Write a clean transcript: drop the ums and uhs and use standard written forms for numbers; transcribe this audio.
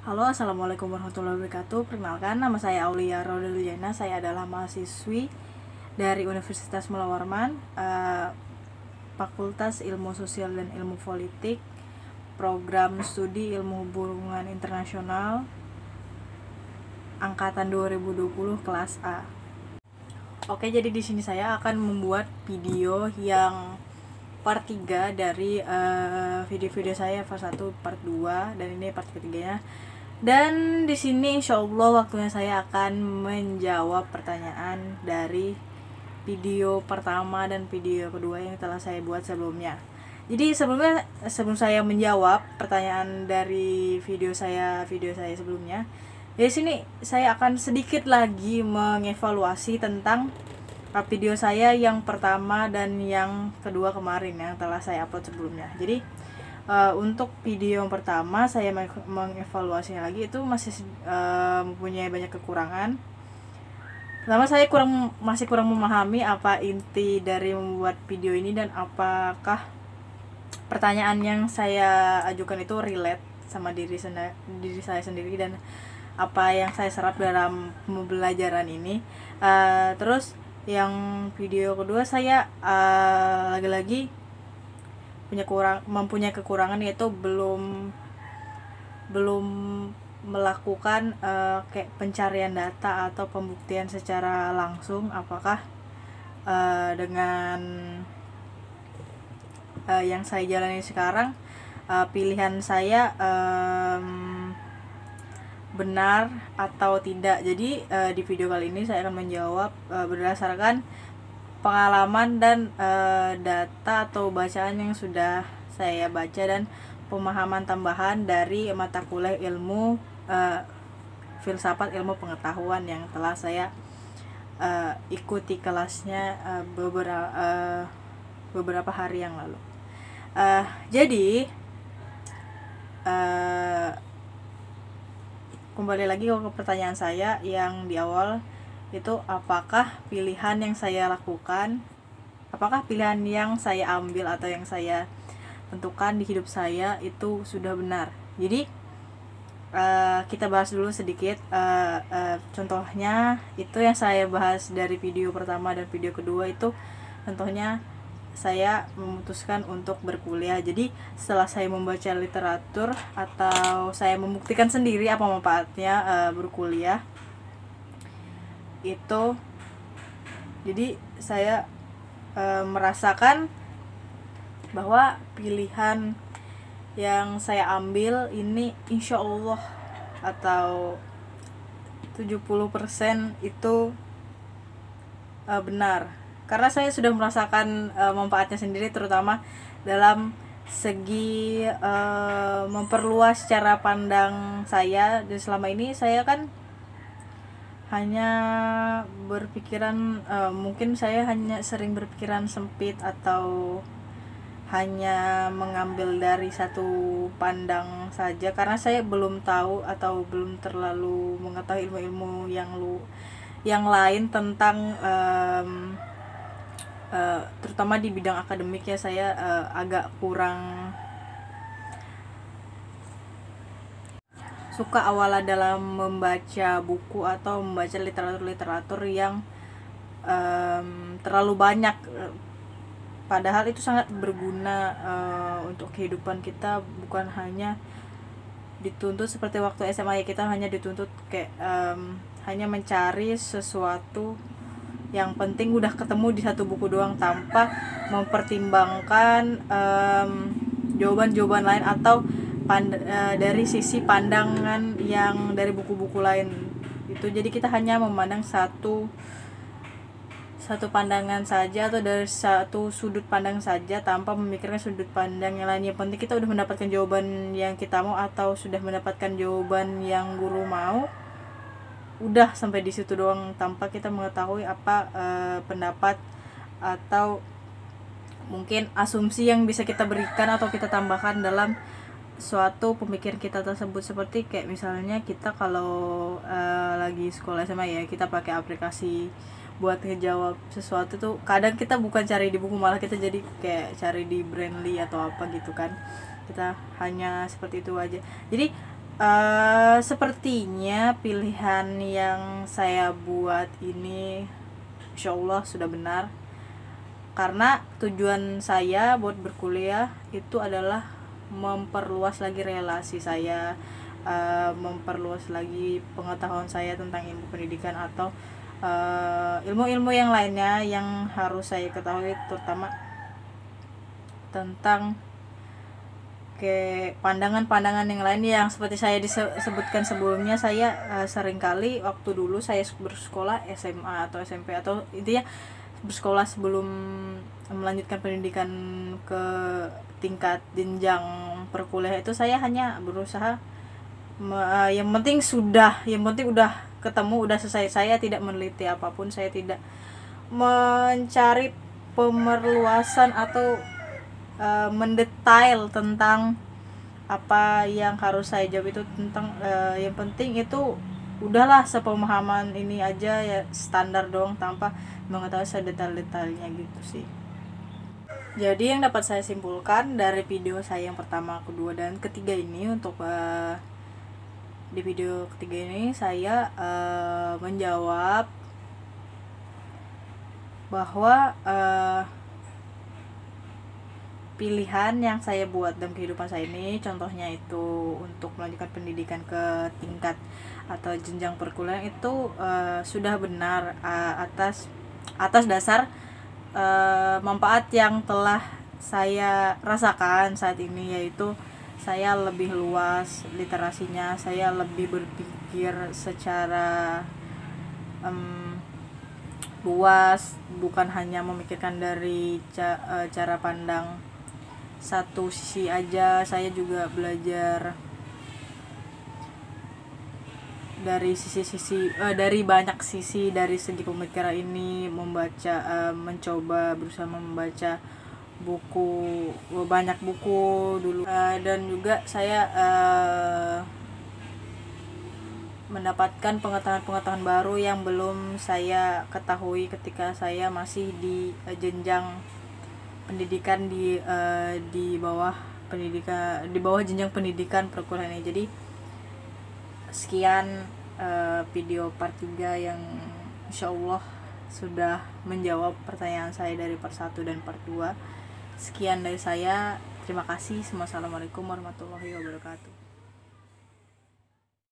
Halo, assalamualaikum warahmatullahi wabarakatuh. Perkenalkan, nama saya Aulia Rodeluliana. Saya adalah mahasiswi dari Universitas Mula Warman, Fakultas Ilmu Sosial dan Ilmu Politik, Program Studi Ilmu Hubungan Internasional, Angkatan 2020 kelas A. Oke, jadi di sini saya akan membuat video yang part 3 dari video-video saya part 1, part 2, dan ini part ketiganya. Dan di sini insya Allah waktunya saya akan menjawab pertanyaan dari video pertama dan video kedua yang telah saya buat sebelumnya. Jadi sebelum saya menjawab pertanyaan dari video saya sebelumnya, di sini saya akan sedikit lagi mengevaluasi tentang video saya yang pertama dan yang kedua kemarin yang telah saya upload sebelumnya. Jadi untuk video yang pertama saya mengevaluasinya lagi, itu masih mempunyai banyak kekurangan. Pertama, saya masih kurang memahami apa inti dari membuat video ini dan apakah pertanyaan yang saya ajukan itu relate sama diri saya sendiri dan apa yang saya serap dalam pembelajaran ini. Terus yang video kedua saya lagi-lagi mempunyai kekurangan, yaitu belum melakukan kayak pencarian data atau pembuktian secara langsung apakah dengan yang saya jalani sekarang pilihan saya benar atau tidak. Jadi di video kali ini saya akan menjawab berdasarkan pengalaman dan data atau bacaan yang sudah saya baca dan pemahaman tambahan dari mata kuliah ilmu filsafat ilmu pengetahuan yang telah saya ikuti kelasnya beberapa hari yang lalu. Jadi kembali lagi ke pertanyaan saya yang di awal, itu apakah pilihan yang saya lakukan, apakah pilihan yang saya ambil atau yang saya tentukan di hidup saya itu sudah benar. Jadi kita bahas dulu sedikit contohnya. Itu yang saya bahas dari video pertama dan video kedua itu contohnya saya memutuskan untuk berkuliah. Jadi setelah saya membaca literatur atau saya membuktikan sendiri apa manfaatnya berkuliah itu, jadi saya merasakan bahwa pilihan yang saya ambil ini insya Allah atau 70% itu benar, karena saya sudah merasakan manfaatnya sendiri, terutama dalam segi memperluas cara pandang saya. Dan selama ini saya kan hanya berpikiran mungkin saya hanya sering berpikiran sempit atau hanya mengambil dari satu pandang saja, karena saya belum tahu atau belum terlalu mengetahui ilmu-ilmu yang lain tentang terutama di bidang akademik ya. Saya agak kurang suka awalnya dalam membaca buku atau membaca literatur yang terlalu banyak, padahal itu sangat berguna untuk kehidupan kita. Bukan hanya dituntut seperti waktu SMA ya, kita hanya dituntut kayak hanya mencari sesuatu yang penting udah ketemu di satu buku doang tanpa mempertimbangkan jawaban-jawaban lain atau dari sisi pandangan yang dari buku-buku lain itu. Jadi kita hanya memandang satu pandangan saja atau dari satu sudut pandang saja tanpa memikirkan sudut pandang yang lain. Yang penting kita udah mendapatkan jawaban yang kita mau atau sudah mendapatkan jawaban yang guru mau, udah sampai di situ doang tanpa kita mengetahui apa pendapat atau mungkin asumsi yang bisa kita berikan atau kita tambahkan dalam suatu pemikiran kita tersebut. Seperti kayak misalnya kita kalau lagi sekolah SMA ya, kita pakai aplikasi buat ngejawab sesuatu tuh kadang kita bukan cari di buku, malah kita jadi kayak cari di Brandly atau apa gitu kan. Kita hanya seperti itu aja. Jadi Sepertinya pilihan yang saya buat ini insya Allah sudah benar, karena tujuan saya buat berkuliah itu adalah memperluas lagi relasi saya, memperluas lagi pengetahuan saya tentang ilmu pendidikan atau ilmu-ilmu yang lainnya yang harus saya ketahui, terutama tentang pandangan-pandangan yang lain yang seperti saya disebutkan sebelumnya. Saya seringkali waktu dulu saya bersekolah SMA atau SMP atau intinya bersekolah sebelum melanjutkan pendidikan ke tingkat jenjang perkuliahan itu, saya hanya berusaha yang penting udah ketemu, udah selesai. Saya tidak meneliti apapun, saya tidak mencari pemerluasan atau mendetail tentang apa yang harus saya jawab itu tentang yang penting itu udahlah sepemahaman ini aja ya, standar dong, tanpa mengetahui sedetail-detailnya gitu sih. Jadi yang dapat saya simpulkan dari video saya yang pertama, kedua, dan ketiga ini, untuk di video ketiga ini saya menjawab bahwa pilihan yang saya buat dalam kehidupan saya ini, contohnya itu untuk melanjutkan pendidikan ke tingkat atau jenjang perkuliahan itu sudah benar atas dasar manfaat yang telah saya rasakan saat ini, yaitu saya lebih luas literasinya, saya lebih berpikir secara luas, bukan hanya memikirkan dari cara pandang satu sisi aja. Saya juga belajar dari dari banyak sisi, dari segi pemikiran ini, berusaha membaca banyak buku dulu, dan juga saya mendapatkan pengetahuan baru yang belum saya ketahui ketika saya masih di jenjang pendidikan di bawah jenjang pendidikan perkuliahan ini. Jadi sekian video part 3 yang insyaallah sudah menjawab pertanyaan saya dari part 1 dan part 2. Sekian dari saya, terima kasih. Wassalamualaikum warahmatullahi wabarakatuh.